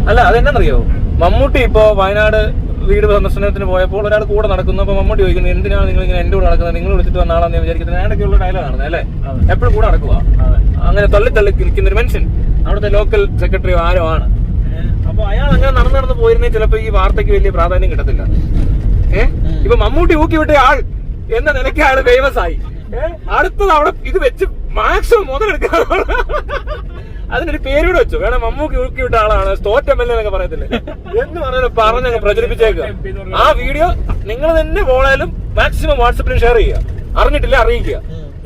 അല്ല അതെന്നറിയോ, മമ്മൂട്ടി ഇപ്പോ വയനാട് വീട് സന്ദർശനത്തിന് പോയപ്പോൾ ഒരാൾ കൂടെ നടക്കുന്നു. അപ്പൊ മമ്മൂട്ടി ചോദിക്കുന്നത് എന്തിനാണ് നിങ്ങൾ ഇങ്ങനെ എന്റെ കൂടെ നടക്കുന്നത്, നിങ്ങൾ വിളിച്ചിട്ട് വന്ന ആളാന്ന് വിചാരിക്കുന്നത്. ഞാനൊക്കെയുള്ള ഡയലോഗാണ് അല്ലേ, എപ്പോഴും കൂടെ നടക്കുക. അങ്ങനെ തള്ളി നിൽക്കുന്ന ഒരു മനുഷ്യൻ അവിടുത്തെ ലോക്കൽ സെക്രട്ടറി ആരോ ആണ്. അപ്പൊ അയാൾ അങ്ങനെ നടന്നു പോയിരുന്നെങ്കിൽ ചിലപ്പോ ഈ വാർത്തയ്ക്ക് വലിയ പ്രാധാന്യം കിട്ടത്തില്ല. ഇപ്പൊ മമ്മൂട്ടി ഊക്കി വിട്ട ആൾ എന്ന നിലയ്ക്ക് അയാൾ ഫേമസ് ആയി. അടുത്തത് അവിടെ ഇത് വെച്ച് മാക്സിമം മുതലെടുക്കാൻ അതിനൊരു പേരൂടെ വെച്ചു, വേണം മമ്മൂക്കി ഊക്കി വിട്ട ആളാണ് തോറ്റമല്ല എന്നൊക്കെ പറയത്തില്ലേ എന്ന് പറഞ്ഞങ്ങ് പ്രചരിപ്പിച്ചേക്കുക. ആ വീഡിയോ നിങ്ങൾ തന്നെ ഫോളോയിലും മാക്സിമം വാട്സപ്പിലും ഷെയർ ചെയ്യുക, അറിഞ്ഞിട്ടില്ല അറിയിക്കുക.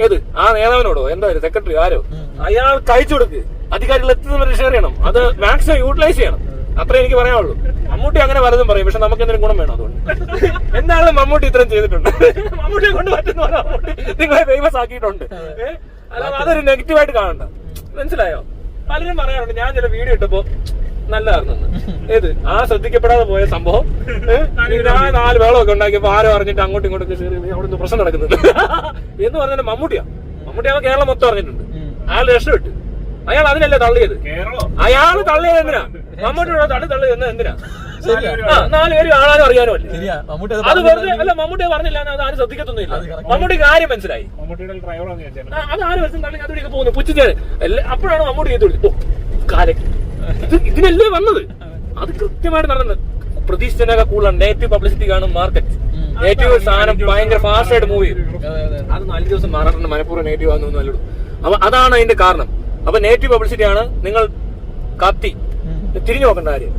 ഏത് ആ നേതാവിനോടോ എന്തായാലും സെക്രട്ടറി ആരോ അയാൾ കഴിച്ചു കൊടുക്കുക, അധികാരികൾ എത്തുന്നവരെ ഷെയർ ചെയ്യണം, അത് മാക്സിമം യൂട്ടിലൈസ് ചെയ്യണം. അത്രേ എനിക്ക് പറയാനുള്ളൂ. മമ്മൂട്ടി അങ്ങനെ പലതും പറയും, പക്ഷെ നമുക്ക് എന്തെങ്കിലും ഗുണം വേണം. അതുകൊണ്ട് എന്താണ് മമ്മൂട്ടി ഇത്രയും ചെയ്തിട്ടുണ്ട്, മമ്മൂട്ടിയെ കൊണ്ട് പറ്റുന്ന നിങ്ങളെ ഫേമസ് ആക്കിയിട്ടുണ്ട്. അതൊരു നെഗറ്റീവായിട്ട് കാണണ്ട, മനസ്സിലായോ? പലരും പറയാറുണ്ട് ഞാൻ ചില വീഡിയോ ഇട്ടപ്പോ നല്ലതായിരുന്നു. ഏത് ആ ശ്രദ്ധിക്കപ്പെടാതെ പോയ സംഭവം, ഞാൻ 4 വേളമൊക്കെ ഉണ്ടാക്കിയപ്പോ ആരോ അറിഞ്ഞിട്ട് അങ്ങോട്ടും ഇങ്ങോട്ടൊക്കെ അവിടെ പ്രശ്നം നടക്കുന്നുണ്ട് എന്ന് പറഞ്ഞാൽ മമ്മൂട്ടിയാവുമ്പോ കേരളം മൊത്തം അറിഞ്ഞിട്ടുണ്ട്. അയാൾ രക്ഷപ്പെട്ടു. അയാൾ അതിനല്ലേ തള്ളിയത്. അയാൾ തള്ളിയത് എന്തിനാ? മമ്മൂട്ടിയോട് തള്ളിയത് എന്തിനാ? 4 പേര് കാണാനും അറിയാനും അല്ലേ. അത് വെറുതെ അല്ല, മമ്മൂട്ടിയെ പറഞ്ഞില്ല അത് ആരും ശ്രദ്ധിക്കത്തൊന്നുമില്ല. മമ്മൂട്ടി കാര്യം മനസ്സിലായി. അത് 4 വർഷം തള്ളി അതുവഴിയൊക്കെ പോകുന്നു പുച്ഛിച്ചത്. അപ്പോഴാണ് മമ്മൂട്ടി ചെയ്തു കാലക്ക് ഇതിനല്ലേ വന്നത്. അത് കൃത്യമായിട്ട് നടന്നത്. പ്രതീക്ഷിച്ചതിനൊക്കെ കൂടുതലാണ്. നെഗറ്റീവ് പബ്ലിസിറ്റി കാണും മാർക്കറ്റ്. നെഗറ്റീവ് സാധനം ഭയങ്കര ഫാസ്റ്റ് ആയിട്ട് മൂവ് ചെയ്യും. അത് 4 ദിവസം മാറാറുണ്ട്, മനഃപൂർവ്വം നെഗറ്റീവ് ആകുന്നു നല്ലത്. അപ്പൊ അതാണ് അതിന്റെ കാരണം. അപ്പൊ നെഗറ്റീവ് പബ്ലിസിറ്റി ആണ് നിങ്ങൾ കത്തി തിരിഞ്ഞു നോക്കേണ്ട കാര്യം.